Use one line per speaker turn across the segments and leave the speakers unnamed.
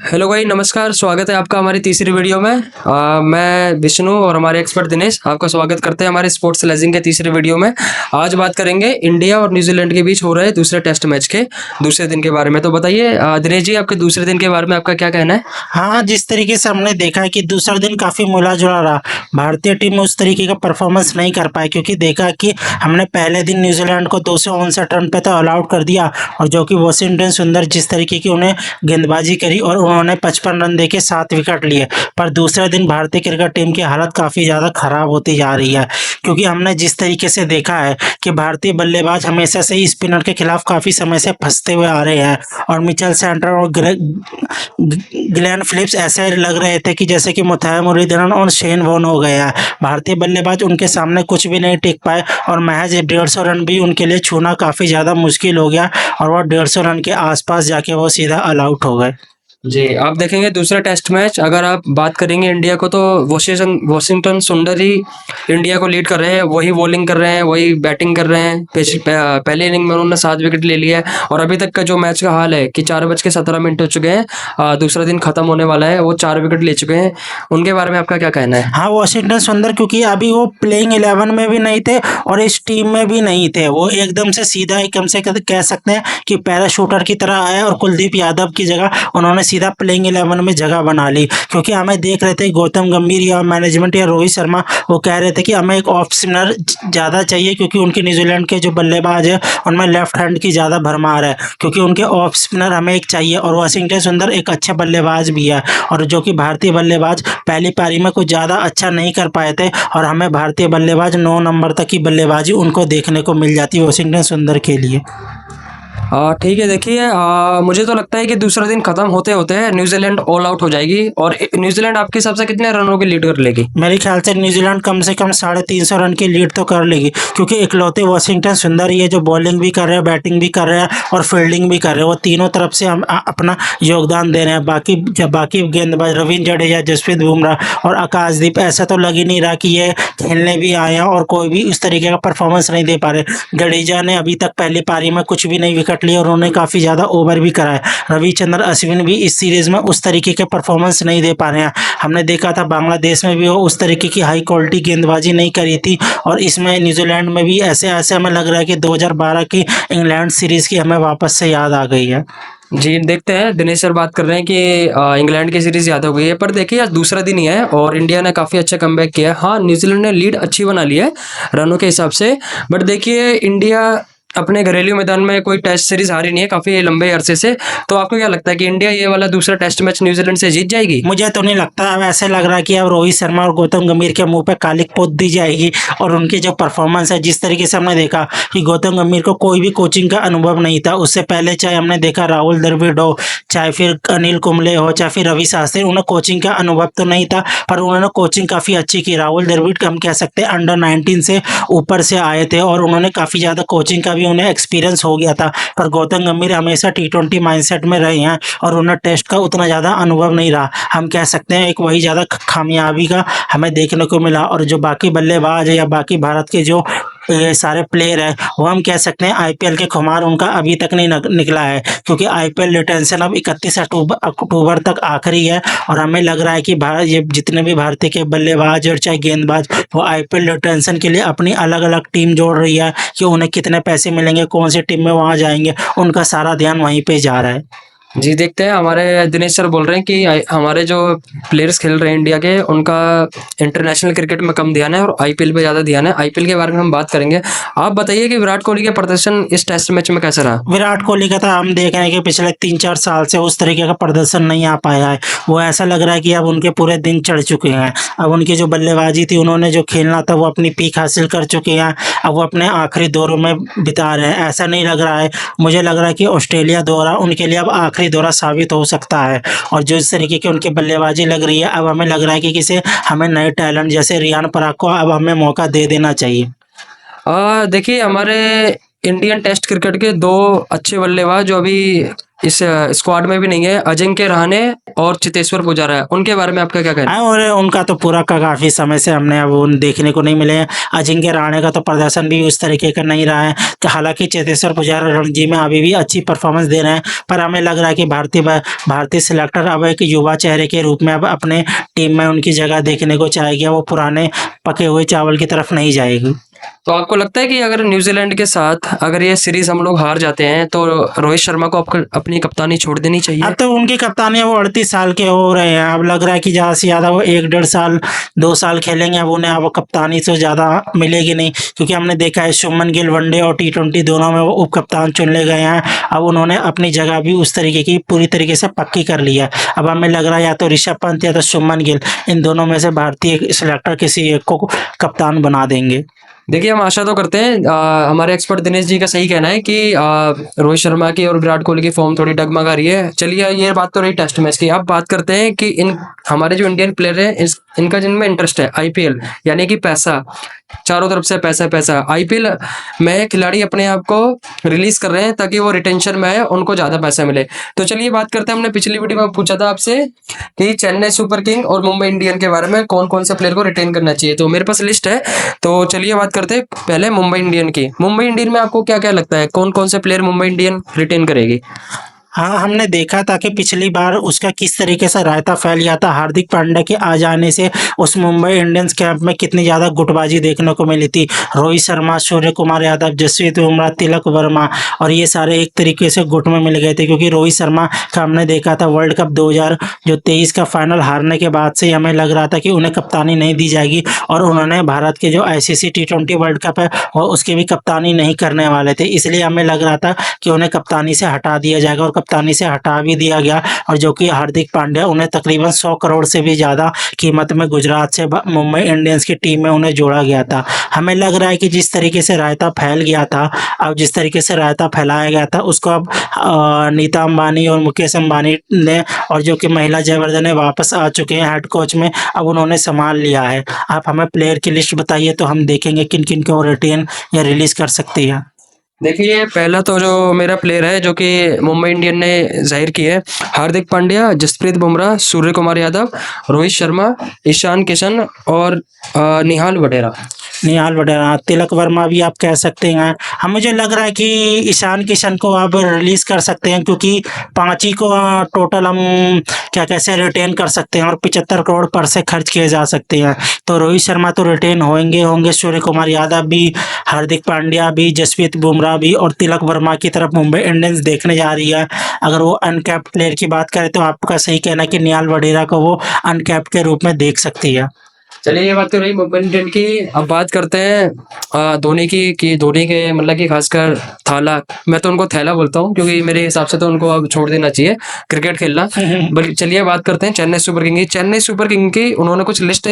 Hello भाई, नमस्कार। स्वागत है आपका हमारी तीसरी वीडियो में। मैं विष्णु और हमारे एक्सपर्ट दिनेश आपका स्वागत करते हैं हमारे स्पोर्ट्स स्लेजिंग के तीसरे वीडियो में। आज बात करेंगे इंडिया और न्यूजीलैंड के बीच हो रहे दूसरे टेस्ट मैच के दूसरे दिन के बारे में। तो बताइए दिनेश जी, आपके दूसरे दिन के बारे में आपका क्या कहना है?
हाँ, जिस तरीके से हमने देखा है कि दूसरा दिन काफ़ी मिला-जुला रहा। भारतीय टीम उस तरीके का परफॉर्मेंस नहीं कर पाई क्योंकि देखा कि हमने पहले दिन न्यूजीलैंड को 259 रन पे तो ऑल आउट कर दिया और जो कि वाशिंगटन सुंदर जिस तरीके की उन्हें गेंदबाजी करी और उन्होंने 55 रन देके 7 विकेट लिए। पर दूसरे दिन भारतीय क्रिकेट टीम की हालत काफ़ी ज़्यादा खराब होती जा रही है क्योंकि हमने जिस तरीके से देखा है कि भारतीय बल्लेबाज हमेशा से ही स्पिनर के खिलाफ काफ़ी समय से फँसते हुए आ रहे हैं और मिचेल सेंटर और ग्लेन फिलिप्स ऐसे लग रहे थे कि जैसे कि मुथैया मुरलीधरन और शेन वॉर्न हो गए हैं। भारतीय बल्लेबाज उनके सामने कुछ भी नहीं टिक पाए और महज 150 रन भी उनके लिए छूना काफ़ी ज़्यादा मुश्किल हो गया और वो 150 रन के आसपास जाके वो सीधा ऑल आउट हो गए।
जी, आप देखेंगे दूसरा टेस्ट मैच, अगर आप बात करेंगे इंडिया को, तो वॉशिंगटन सुंदर ही इंडिया को लीड कर रहे हैं। वही बॉलिंग कर रहे हैं, वही बैटिंग कर रहे हैं। पहले इनिंग में उन्होंने 7 विकेट ले लिया है और अभी तक का जो मैच का हाल है कि 4:17 हो चुके हैं। दूसरा दिन खत्म होने वाला है, वो 4 विकेट ले चुके हैं। उनके बारे में आपका क्या कहना है?
हाँ, वॉशिंगटन सुंदर क्योंकि अभी वो प्लेइंग 11 में भी नहीं थे और इस टीम में भी नहीं थे। वो एकदम से सीधा ही कम से कह सकते हैं कि पैराशूटर की तरह आए और कुलदीप यादव की जगह उन्होंने सीधा प्लेइंग 11 में जगह बना ली क्योंकि हमें देख रहे थे गौतम गंभीर या मैनेजमेंट या रोहित शर्मा वो कह रहे थे कि हमें एक ऑफ स्पिनर ज़्यादा चाहिए क्योंकि उनके न्यूजीलैंड के जो बल्लेबाज है उनमें लेफ्ट हैंड की ज़्यादा भरमार है क्योंकि उनके ऑफ स्पिनर हमें एक चाहिए और वॉशिंगटन सुंदर एक अच्छे बल्लेबाज भी है और जो कि भारतीय बल्लेबाज पहली पारी में कुछ ज़्यादा अच्छा नहीं कर पाए थे और हमें भारतीय बल्लेबाज 9 नंबर तक की बल्लेबाजी उनको देखने को मिल जाती है वॉशिंगटन सुंदर के लिए।
ठीक है, देखिए, मुझे तो लगता है कि दूसरा दिन खत्म होते होते न्यूजीलैंड ऑल आउट हो जाएगी। और न्यूजीलैंड आपके हिसाब से कितने रनों की लीड कर लेगी?
मेरे ख्याल से न्यूजीलैंड कम से कम 350 रन की लीड तो कर लेगी क्योंकि इकलौते वॉशिंगटन सुंदर ही है जो बॉलिंग भी कर रहे हैं, बैटिंग भी कर रहे हैं और फील्डिंग भी कर रहे हैं। वो तीनों तरफ से हम अपना योगदान दे रहे हैं। बाकी गेंदबाज रविंद्र जडेजा, जसप्रीत बुमराह और आकाशदीप ऐसा तो लग ही नहीं रहा कि ये खेलने भी आए हैं और कोई भी उस तरीके का परफॉर्मेंस नहीं दे पा रहे। जडेजा ने अभी तक पहली पारी में कुछ भी नहीं विकेट लिए और उन्होंने काफ़ी ज़्यादा ओवर भी करा है। रविचंद्रन अश्विन भी इस सीरीज़ में उस तरीके के परफॉर्मेंस नहीं दे पा रहे हैं। हमने देखा था बांग्लादेश में भी वो उस तरीके की हाई क्वालिटी गेंदबाजी नहीं करी थी और इसमें न्यूजीलैंड में भी ऐसे हमें लग रहा है कि 2012 की इंग्लैंड सीरीज़ की हमें वापस से याद आ गई है।
जी, देखते हैं। दिनेश सर बात कर रहे हैं कि इंग्लैंड की सीरीज याद हो गई है, पर देखिए आज दूसरा दिन ही है और इंडिया ने काफ़ी अच्छा कमबैक किया है। हाँ, न्यूजीलैंड ने लीड अच्छी बना ली है रनों के हिसाब से, बट देखिए इंडिया अपने घरेलू मैदान में कोई टेस्ट सीरीज हारी नहीं है काफ़ी लंबे अरसे से। तो आपको क्या लगता है कि इंडिया ये वाला दूसरा टेस्ट मैच न्यूजीलैंड से जीत जाएगी?
मुझे तो नहीं लगता। अब ऐसे लग रहा है कि अब रोहित शर्मा और गौतम गंभीर के मुंह पे कालिक पोत दी जाएगी और उनकी जो परफॉर्मेंस है, जिस तरीके से हमने देखा कि गौतम गंभीर को कोई भी कोचिंग का अनुभव नहीं था। उससे पहले चाहे हमने देखा राहुल द्रविड़ हो, चाहे फिर अनिल कुंबले हो, चाहे फिर रवि शास्त्री, उन्हें कोचिंग का अनुभव तो नहीं था पर उन्होंने कोचिंग काफ़ी अच्छी की। राहुल द्रविड़ हम कह सकते हैं अंडर 19 से ऊपर से आए थे और उन्होंने काफ़ी ज़्यादा कोचिंग का भी उन्हें एक्सपीरियंस हो गया था। पर गौतम गंभीर हमेशा T20 माइंडसेट में रहे हैं और उन्हें टेस्ट का उतना ज़्यादा अनुभव नहीं रहा। हम कह सकते हैं एक वही ज़्यादा खामियाबी का हमें देखने को मिला और जो बाकी बल्लेबाज है या बाकी भारत के जो ये सारे प्लेयर हैं वो हम कह सकते हैं आईपीएल के खुमार उनका अभी तक नहीं निकला है क्योंकि आईपीएल रिटेंशन अब 31 अक्टूबर तक आखिरी है और हमें लग रहा है कि भारत ये जितने भी भारतीय के बल्लेबाज और चाहे गेंदबाज वो आईपीएल रिटेंशन के लिए अपनी अलग अलग टीम जोड़ रही है कि उन्हें कितने पैसे मिलेंगे, कौन सी टीम में वहाँ जाएंगे, उनका सारा ध्यान वहीं पे जा रहा है।
जी, देखते हैं। हमारे दिनेश सर बोल रहे हैं कि हमारे जो प्लेयर्स खेल रहे हैं इंडिया के, उनका इंटरनेशनल क्रिकेट में कम ध्यान है और आईपीएल पे ज़्यादा ध्यान है। आईपीएल के बारे में हम बात करेंगे। आप बताइए कि विराट कोहली का प्रदर्शन इस टेस्ट मैच में कैसा रहा?
विराट कोहली का था हम देख रहे हैं कि पिछले 3-4 साल से उस तरीके का प्रदर्शन नहीं आ पाया है। वो ऐसा लग रहा है कि अब उनके पूरे दिन चढ़ चुके हैं। अब उनकी जो बल्लेबाजी थी, उन्होंने जो खेलना था वो अपनी पीक हासिल कर चुके हैं। अब वो अपने आखिरी दौर में बिता रहे हैं। ऐसा नहीं लग रहा है, मुझे लग रहा है कि ऑस्ट्रेलिया दौरा उनके लिए अब आखिरी दौरा साबित हो सकता है और जो इस तरीके की उनकी बल्लेबाजी लग रही है, अब हमें लग रहा है कि किसी हमें नए टैलेंट जैसे रियान पराग को अब हमें मौका दे देना चाहिए।
देखिए, हमारे इंडियन टेस्ट क्रिकेट के 2 अच्छे बल्लेबाज जो अभी इस स्क्वाड में भी नहीं है, अजिंक्य रहाणे और चेतेश्वर पुजारा है, उनके बारे में आपका क्या कहना है?
हाँ, और उनका तो पूरा का काफ़ी समय से हमने अब उन देखने को नहीं मिले हैं। अजिंक्य रहाणे का तो प्रदर्शन भी उस तरीके का नहीं रहा है। तो हालाँकि चेतेश्वर पुजारा रणजी में अभी भी अच्छी परफ़ॉर्मेंस दे रहे हैं, पर हमें लग रहा है कि भारतीय सिलेक्टर अब एक युवा चेहरे के रूप में अब अपने टीम में उनकी जगह देखने को चाहेगी। वो पुराने पके हुए चावल की तरफ नहीं जाएगी।
तो आपको लगता है कि अगर न्यूजीलैंड के साथ अगर ये सीरीज हम लोग हार जाते हैं तो रोहित शर्मा को अपनी कप्तानी छोड़ देनी चाहिए?
अब तो उनकी कप्तानी वो 38 साल के हो रहे हैं। अब लग रहा है कि ज़्यादा से ज़्यादा वो 1 डेढ़ साल 2 साल खेलेंगे। अब उन्हें अब कप्तानी से ज़्यादा मिलेगी नहीं, क्योंकि हमने देखा है शुभमन गिल वनडे और टी20 दोनों में वो उप कप्तान चुन ले गए हैं। अब उन्होंने अपनी जगह भी उस तरीके की पूरी तरीके से पक्की कर ली है। अब हमें लग रहा है या तो ऋषभ पंत या तो शुभमन गिल, इन दोनों में से भारतीय सिलेक्टर किसी एक को कप्तान बना देंगे।
देखिए, हम आशा तो करते हैं, हमारे एक्सपर्ट दिनेश जी का सही कहना है कि रोहित शर्मा की और विराट कोहली की फॉर्म थोड़ी डगमगा रही है। चलिए, ये बात तो रही टेस्ट मैच की। अब बात करते हैं कि हमारे जो इंडियन प्लेयर है इनका जिनमें इंटरेस्ट है आईपीएल, यानी कि पैसा, चारों तरफ से पैसा पैसा। आईपीएल में खिलाड़ी अपने आप को रिलीज कर रहे हैं ताकि वो रिटेंशन में आए, उनको ज्यादा पैसा मिले। तो चलिए बात करते हैं, हमने पिछली वीडियो में पूछा था आपसे कि चेन्नई सुपर किंग और मुंबई इंडियन के बारे में कौन कौन से प्लेयर को रिटेन करना चाहिए। तो मेरे पास लिस्ट है, तो चलिए बात करते हैं पहले मुंबई इंडियन की। मुंबई इंडियन में आपको क्या क्या लगता है, कौन कौन से प्लेयर मुंबई इंडियन रिटेन करेगी?
हाँ, हमने देखा था कि पिछली बार उसका किस तरीके से रायता फैल गया था। हार्दिक पांड्या के आ जाने से उस मुंबई इंडियंस कैंप में कितनी ज़्यादा गुटबाजी देखने को मिली थी। रोहित शर्मा, सूर्य कुमार यादव, जसप्रीत बुमराह, तिलक वर्मा और ये सारे एक तरीके से गुट में मिल गए थे, क्योंकि रोहित शर्मा का हमने देखा था वर्ल्ड कप 2023 का फाइनल हारने के बाद से हमें लग रहा था कि उन्हें कप्तानी नहीं दी जाएगी, और उन्होंने भारत के जो ICC T20 वर्ल्ड कप है और उसकी भी कप्तानी नहीं करने वाले थे। इसलिए हमें लग रहा था कि उन्हें कप्तानी से हटा दिया जाएगा, और कप्तानी से हटा भी दिया गया। और जो कि हार्दिक पांड्या, उन्हें तकरीबन 100 करोड़ से भी ज़्यादा कीमत में गुजरात से मुंबई इंडियंस की टीम में उन्हें जोड़ा गया था। हमें लग रहा है कि जिस तरीके से रायता फैल गया था, अब जिस तरीके से रायता फैलाया गया था उसको अब नीता अंबानी और मुकेश अंबानी ने, और जो कि महिला जयवर्धने वापस आ चुके हैं हेड कोच में, अब उन्होंने संभाल लिया है। आप हमें प्लेयर की लिस्ट बताइए तो हम देखेंगे किन किन को रिटेन या रिलीज कर सकती है।
देखिए, पहला तो जो मेरा प्लेयर है जो कि मुंबई इंडियन ने जाहिर की है, हार्दिक पांड्या, जसप्रीत बुमराह, सूर्य कुमार यादव, रोहित शर्मा, ईशान किशन और निहाल वडेरा।
तिलक वर्मा भी आप कह सकते हैं। हम मुझे लग रहा है कि ईशान किशन को आप रिलीज कर सकते हैं, क्योंकि 5 ही को टोटल हम क्या कैसे रिटेन कर सकते हैं और 75 करोड़ पर से खर्च किए जा सकते हैं। तो रोहित शर्मा तो रिटेन होंगे, सूर्य कुमार यादव भी, हार्दिक पांड्या भी, जसप्रीत बुमराह भी, और तिलक वर्मा की तरफ मुंबई इंडियंस देखने जा रही है। अगर वो अनकैप्ड प्लेयर की बात करें तो आपका सही कहना है कि निहाल वडेरा को वो अनकैप्ड के रूप में देख सकती है।
चलिए, ये बात तो रही मुंबई इंडियन की। अब बात करते हैं धोनी की, कि धोनी के मतलब कि खासकर थाला, मैं तो उनको थैला बोलता हूँ क्योंकि मेरे हिसाब से तो उनको अब छोड़ देना चाहिए क्रिकेट खेलना। बल्कि चलिए बात करते हैं चेन्नई सुपर किंग की। चेन्नई सुपर किंग की उन्होंने कुछ लिस्ट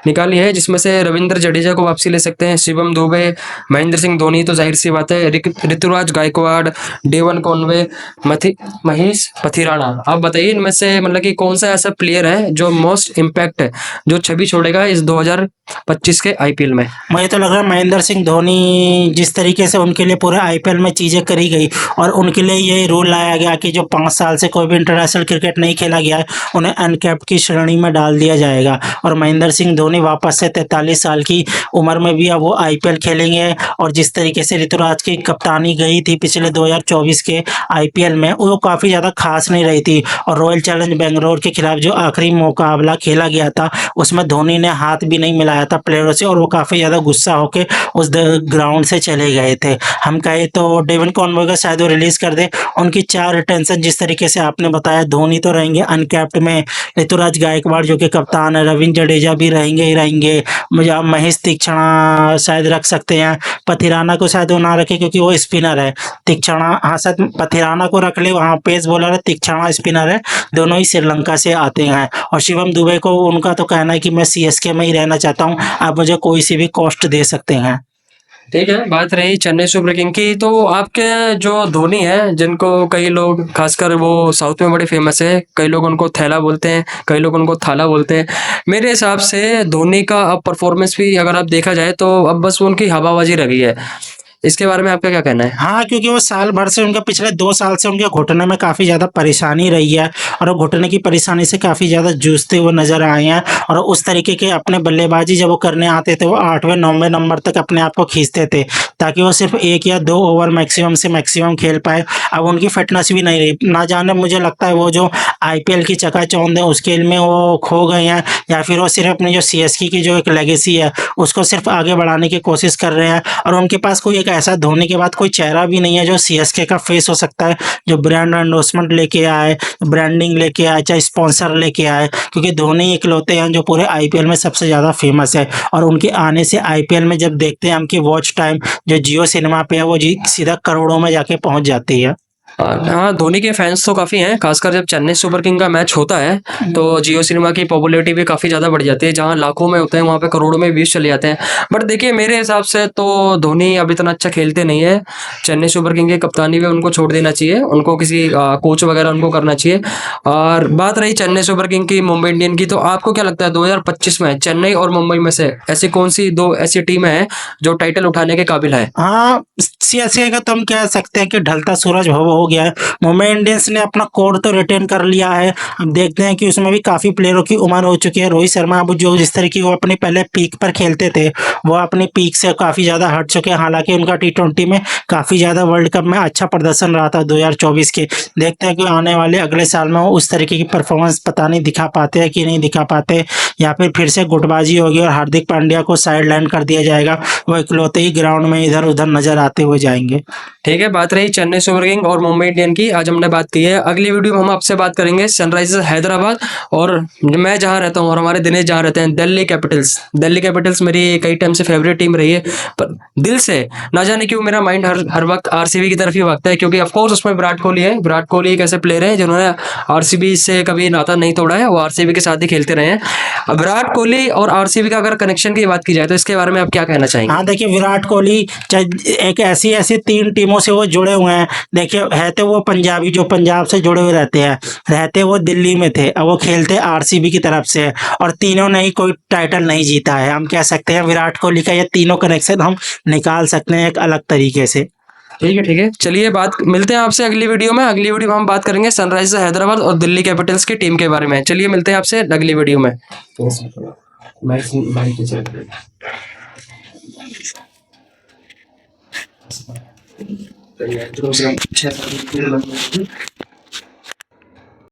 निकाली है, जिसमें से रविंद्र जडेजा को वापसी ले सकते हैं, शिवम दुबे, महेंद्र सिंह धोनी तो जाहिर सी बात है, ऋतुराज गायकवाड़, डेवन कॉनवे, महेश पथिराना। आप बताइए इनमें से मतलब कि कौन सा ऐसा प्लेयर है जो मोस्ट इम्पैक्ट है, जो छवि छोड़ेगा इस 2025 के आईपीएल में?
मुझे तो लग रहा है महेंद्र सिंह धोनी, जिस तरीके से उनके लिए पूरे आईपीएल में चीज़ें करी गई, और उनके लिए ये रूल लाया गया कि जो 5 साल से कोई भी इंटरनेशनल क्रिकेट नहीं खेला गया है उन्हें अनकैप्ड की श्रेणी में डाल दिया जाएगा। और महेंद्र सिंह धोनी वापस से 43 साल की उम्र में भी अब वो आईपीएल खेलेंगे। और जिस तरीके से ऋतुराज की कप्तानी गई थी पिछले 2024 के आईपीएल में, वो काफ़ी ज़्यादा खास नहीं रही थी। और रॉयल चैलेंज बेंगलोर के खिलाफ जो आखिरी मुकाबला खेला गया था उसमें धोनी ने हाथ भी नहीं मिलाया था प्लेयरों से, और वो काफ़ी ज़्यादा गुस्सा होकर उस ग्राउंड से चले गए थे। हम कहे तो डेवन कॉनवे का शायद वो रिलीज़ कर दे। उनकी 4 रिटेंशन जिस तरीके से आपने बताया, धोनी तो रहेंगे अनकैप्ड में, ऋतुराज गायकवाड़ जो कि कप्तान है, रविंद्र जडेजा भी रहेंगे ही रहेंगे, मुझे महेश तीक्षणा शायद रख सकते हैं। पथिराना को शायद वो ना रखे क्योंकि वो स्पिनर है। तीक्षणा, हाँ शायद पथिराना को रख ले, वहाँ पेस बॉलर है, तीक्षणा स्पिनर है, दोनों ही श्रीलंका से आते हैं। और शिवम दुबे को उनका तो कहना है कि मैं CSK में ही रहना चाहता हूँ, आप मुझे कोई सी भी कॉस्ट दे सकते हैं।
ठीक है, बात रही चेन्नई सुपर किंग की। तो आपके जो धोनी है, जिनको कई लोग, खासकर वो साउथ में बड़े फेमस है, कई लोग उनको थैला बोलते हैं, कई लोग उनको थाला बोलते हैं। मेरे हिसाब से धोनी का अब परफॉर्मेंस भी अगर आप देखा जाए तो अब बस वो उनकी हवाबाजी रह गई है। इसके बारे में आपका क्या कहना है?
हाँ, क्योंकि वो साल भर से उनका पिछले 2 साल से उनके घुटने में काफ़ी ज़्यादा परेशानी रही है और वो घुटने की परेशानी से काफ़ी ज़्यादा जूझते हुए नज़र आए हैं और उस तरीके के अपने बल्लेबाज़ी जब वो करने आते थे, वो 8वें 9वें नंबर तक अपने आप को खींचते थे, ताकि वो सिर्फ़ 1 या 2 ओवर मैक्सिमम से मैक्सिमम खेल पाएँ। अब उनकी फ़िटनेस भी नहीं रही। ना जाने मुझे लगता है वो जो आईपीएल की चकाचौंध है उस खेल में वो खो गए हैं, या फिर वो सिर्फ़ अपनी जो सीएसके की जो एक लेगेसी है, उसको सिर्फ़ आगे बढ़ाने की कोशिश कर रहे हैं और उनके पास कोई एक ऐसा धोनी के बाद कोई चेहरा भी नहीं है जो सीएसके का फेस हो सकता है, जो ब्रांड एंडोर्समेंट लेके आए, ब्रांडिंग लेके आए, चाहे स्पॉन्सर लेके आए, क्योंकि धोनी इकलौते हैं जो पूरे आईपीएल में सबसे ज़्यादा फेमस है और उनके आने से आईपीएल में जब देखते हैं हम कि वॉच टाइम जो जियो सिनेमा पे है वो सीधा करोड़ों में जाके पहुंच जाती है।
हाँ, धोनी के फैंस तो काफ़ी हैं, खासकर जब चेन्नई सुपर किंग का मैच होता है तो जियो सिनेमा की पॉपुलैरिटी भी काफ़ी ज़्यादा बढ़ जाती है। जहाँ लाखों में होते हैं वहाँ पे करोड़ों में व्यूज़ चले जाते हैं। बट देखिए मेरे हिसाब से तो धोनी अब इतना अच्छा खेलते नहीं है। चेन्नई सुपर किंग की कप्तानी भी उनको छोड़ देना चाहिए, उनको किसी कोच वगैरह उनको करना चाहिए। और बात रही चेन्नई सुपर किंग की, मुंबई इंडियन की, तो आपको क्या लगता है 2025 में चेन्नई और मुंबई में से ऐसी कौन सी 2 ऐसी टीमें हैं जो टाइटल उठाने के काबिल है?
हाँ, सीएसके का तो हम कह सकते हैं कि ढलता सूरज हो गया है। मुंबई इंडियंस ने अपना कोर तो रिटेन कर लिया है। अब देखते हैं कि उसमें भी काफ़ी प्लेयरों की उम्र हो चुकी है। रोहित शर्मा अब जो जिस तरीके वो अपने पहले पीक पर खेलते थे, वो अपनी पीक से काफ़ी ज़्यादा हट चुके हैं। हालाँकि उनका टी20 में काफ़ी ज़्यादा वर्ल्ड कप में अच्छा प्रदर्शन रहा था 2024 के। देखते हैं कि आने वाले अगले साल में वो उस तरीके की परफॉर्मेंस पता नहीं दिखा पाते हैं कि नहीं दिखा पाते, या फिर से गुटबाजी होगी और हार्दिक पांड्या को साइडलाइन कर दिया जाएगा। वो इकलौते ही ग्राउंड में इधर-उधर नज़र आते हुए जाएँगे।
ठीक है, बात रही चेन्नई सुपर किंग और मुंबई इंडियन की, आज हमने बात की है। अगली वीडियो में हम आपसे बात करेंगे सनराइजर्स हैदराबाद और मैं जहां रहता हूं और हमारे दिनेश जहां रहते हैं, दिल्ली कैपिटल्स। दिल्ली कैपिटल्स मेरी कई टाइम से फेवरेट टीम रही है, पर दिल से ना जाने क्यों मेरा माइंड हर वक्त आरसीबी की तरफ ही भागता है, क्योंकि ऑफकोर्स उसमें विराट कोहली है। विराट कोहली एक ऐसे प्लेयर है जिन्होंने आरसीबी से कभी नाता नहीं तोड़ा है, वो आरसीबी के साथ ही खेलते रहे हैं। अब विराट कोहली और आरसीबी का अगर कनेक्शन की बात की जाए तो इसके बारे में आप क्या कहना चाहेंगे?
हाँ, देखिए विराट कोहली एक ऐसी 3 टीमों से वो जुड़े हुए हैं। देखिए है तो वो पंजाबी, जो पंजाब से जुड़े हुए रहते वो दिल्ली में थे, अब वो खेलते आरसीबी की तरफ से और तीनों ने ही कोई टाइटल नहीं जीता है। हम कह सकते हैं विराट कोहली का ये तीनों कनेक्शन हम निकाल सकते हैं एक अलग तरीके से।
ठीक है, चलिए बात मिलते हैं आपसे अगली वीडियो में। अगली वीडियो में हम बात करेंगे सनराइजर्स हैदराबाद और दिल्ली कैपिटल्स की टीम के बारे में। चलिए मिलते हैं आपसे अगली वीडियो में।